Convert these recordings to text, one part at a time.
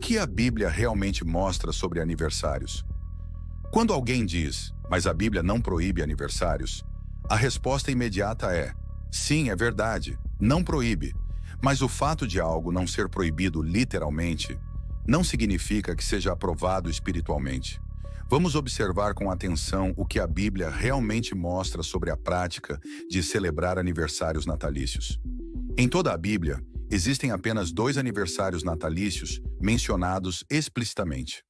que a Bíblia realmente mostra sobre aniversários? Quando alguém diz, mas a Bíblia não proíbe aniversários, a resposta imediata é: sim, é verdade, não proíbe. Mas o fato de algo não ser proibido literalmente não significa que seja aprovado espiritualmente. Vamos observar com atenção o que a Bíblia realmente mostra sobre a prática de celebrar aniversários natalícios. Em toda a Bíblia, existem apenas 2 aniversários natalícios mencionados explicitamente.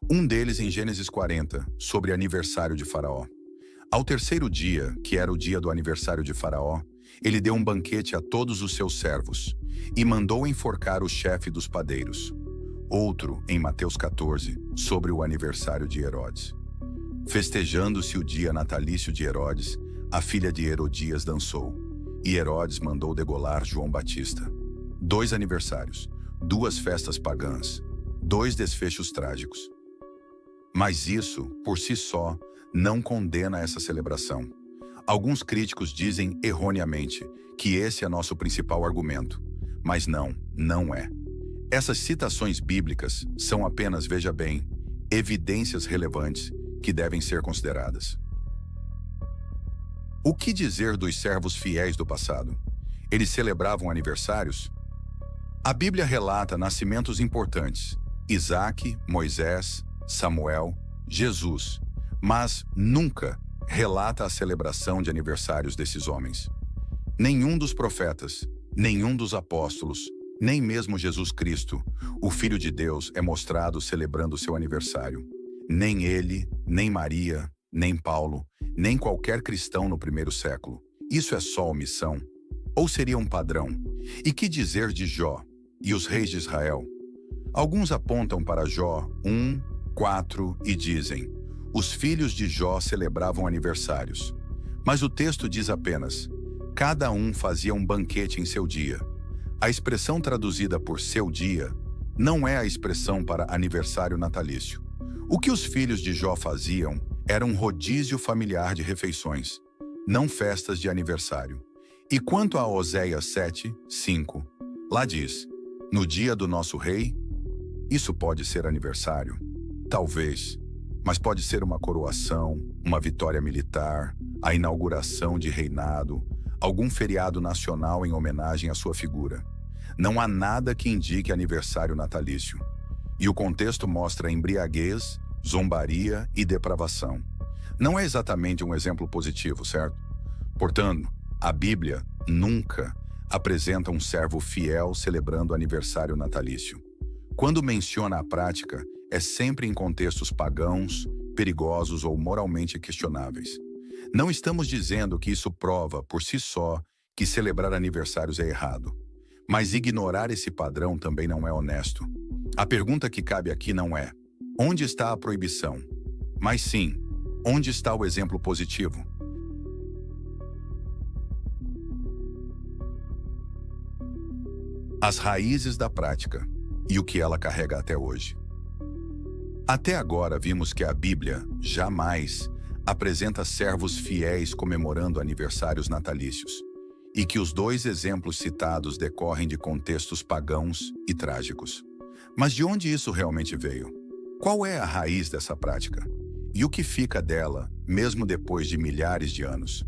Um deles em Gênesis 40, sobre aniversário de Faraó. Ao terceiro dia, que era o dia do aniversário de Faraó, ele deu um banquete a todos os seus servos e mandou enforcar o chefe dos padeiros. Outro, em Mateus 14, sobre o aniversário de Herodes. Festejando-se o dia natalício de Herodes, a filha de Herodias dançou, e Herodes mandou degolar João Batista. 2 aniversários, 2 festas pagãs, 2 desfechos trágicos. Mas isso, por si só, não condena essa celebração. Alguns críticos dizem erroneamente que esse é nosso principal argumento, mas não é. Essas citações bíblicas são apenas, veja bem, evidências relevantes que devem ser consideradas. O que dizer dos servos fiéis do passado? Eles celebravam aniversários? A Bíblia relata nascimentos importantes: Isaque, Moisés, Samuel, Jesus, mas nunca relata a celebração de aniversários desses homens. Nenhum dos profetas, nenhum dos apóstolos, nem mesmo Jesus Cristo, o Filho de Deus, é mostrado celebrando seu aniversário. Nem ele, nem Maria, nem Paulo, nem qualquer cristão no primeiro século. Isso é só omissão? Ou seria um padrão? E que dizer de Jó e os reis de Israel? Alguns apontam para Jó 1, 4 e dizem: os filhos de Jó celebravam aniversários. Mas o texto diz apenas: cada um fazia um banquete em seu dia. A expressão traduzida por seu dia não é a expressão para aniversário natalício. O que os filhos de Jó faziam era um rodízio familiar de refeições, não festas de aniversário. E quanto a Oséias 7, 5, lá diz: no dia do nosso rei, isso pode ser aniversário? Talvez, mas pode ser uma coroação, uma vitória militar, a inauguração de reinado, algum feriado nacional em homenagem à sua figura. Não há nada que indique aniversário natalício. E o contexto mostra embriaguez, zombaria e depravação. Não é exatamente um exemplo positivo, certo? Portanto, a Bíblia nunca apresenta um servo fiel celebrando aniversário natalício. Quando menciona a prática, é sempre em contextos pagãos, perigosos ou moralmente questionáveis. Não estamos dizendo que isso prova, por si só, que celebrar aniversários é errado. Mas ignorar esse padrão também não é honesto. A pergunta que cabe aqui não é: onde está a proibição? Mas sim, onde está o exemplo positivo? As raízes da prática e o que ela carrega até hoje. Até agora vimos que a Bíblia jamais apresenta servos fiéis comemorando aniversários natalícios, e que os 2 exemplos citados decorrem de contextos pagãos e trágicos. Mas de onde isso realmente veio? Qual é a raiz dessa prática? E o que fica dela, mesmo depois de milhares de anos?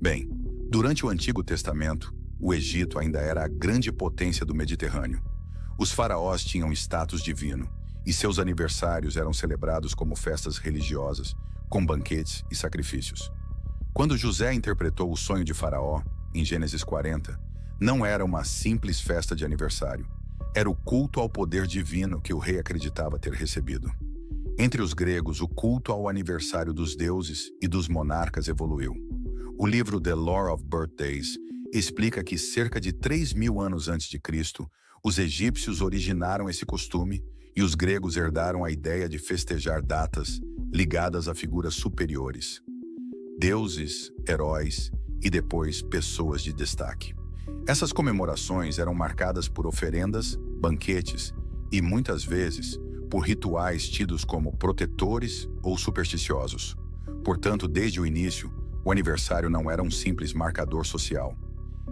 Bem, durante o Antigo Testamento, o Egito ainda era a grande potência do Mediterrâneo. Os faraós tinham status divino, e seus aniversários eram celebrados como festas religiosas, com banquetes e sacrifícios. Quando José interpretou o sonho de Faraó, em Gênesis 40, não era uma simples festa de aniversário. Era o culto ao poder divino que o rei acreditava ter recebido. Entre os gregos, o culto ao aniversário dos deuses e dos monarcas evoluiu. O livro The Lore of Birthdays explica que cerca de 3.000 anos antes de Cristo, os egípcios originaram esse costume e os gregos herdaram a ideia de festejar datas ligadas a figuras superiores, deuses, heróis e depois pessoas de destaque. Essas comemorações eram marcadas por oferendas, banquetes e, muitas vezes, por rituais tidos como protetores ou supersticiosos. Portanto, desde o início, o aniversário não era um simples marcador social.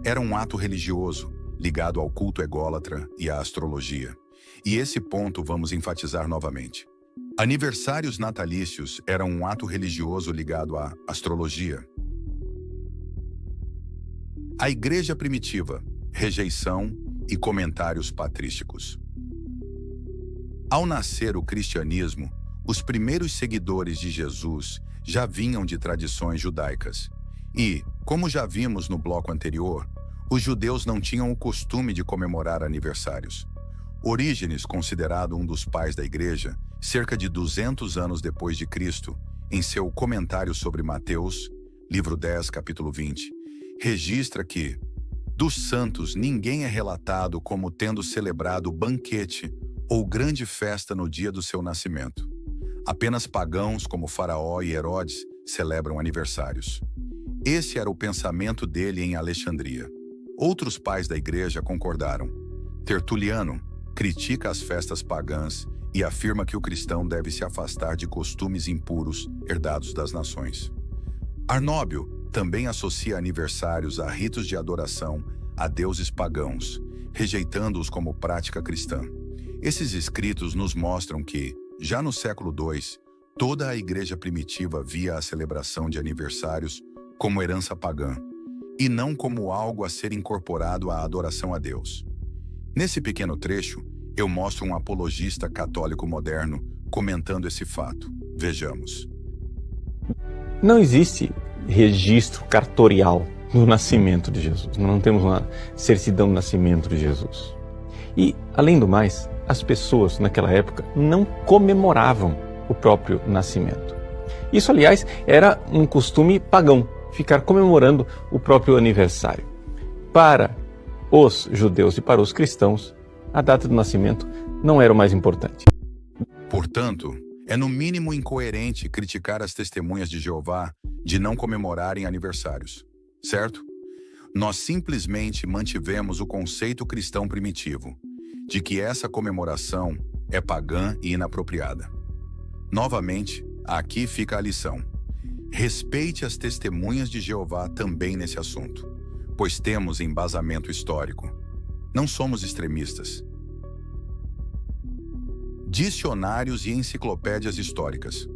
Era um ato religioso, ligado ao culto ególatra e à astrologia. E esse ponto vamos enfatizar novamente. Aniversários natalícios eram um ato religioso ligado à astrologia. A igreja primitiva, rejeição e comentários patrísticos. Ao nascer o cristianismo, os primeiros seguidores de Jesus já vinham de tradições judaicas. E, como já vimos no bloco anterior, os judeus não tinham o costume de comemorar aniversários. Orígenes, considerado um dos pais da igreja, cerca de 200 anos depois de Cristo, em seu comentário sobre Mateus, livro 10, capítulo 20, registra que, dos santos ninguém é relatado como tendo celebrado banquete ou grande festa no dia do seu nascimento. Apenas pagãos como Faraó e Herodes celebram aniversários. Esse era o pensamento dele em Alexandria. Outros pais da igreja concordaram. Tertuliano critica as festas pagãs e afirma que o cristão deve se afastar de costumes impuros herdados das nações. Arnóbio também associa aniversários a ritos de adoração a deuses pagãos, rejeitando-os como prática cristã. Esses escritos nos mostram que, já no século II, toda a igreja primitiva via a celebração de aniversários como herança pagã, e não como algo a ser incorporado à adoração a Deus. Nesse pequeno trecho, eu mostro um apologista católico moderno comentando esse fato. Vejamos. Não existe registro cartorial do nascimento de Jesus. Não temos uma certidão do nascimento de Jesus. E, além do mais, as pessoas naquela época não comemoravam o próprio nascimento. Isso, aliás, era um costume pagão, ficar comemorando o próprio aniversário. Para os judeus e para os cristãos, a data do nascimento não era o mais importante. Portanto, é no mínimo incoerente criticar as testemunhas de Jeová de não comemorarem aniversários, certo? Nós simplesmente mantivemos o conceito cristão primitivo, de que essa comemoração é pagã e inapropriada. Novamente, aqui fica a lição. Respeite as testemunhas de Jeová também nesse assunto, pois temos embasamento histórico. Não somos extremistas. Dicionários e enciclopédias históricas.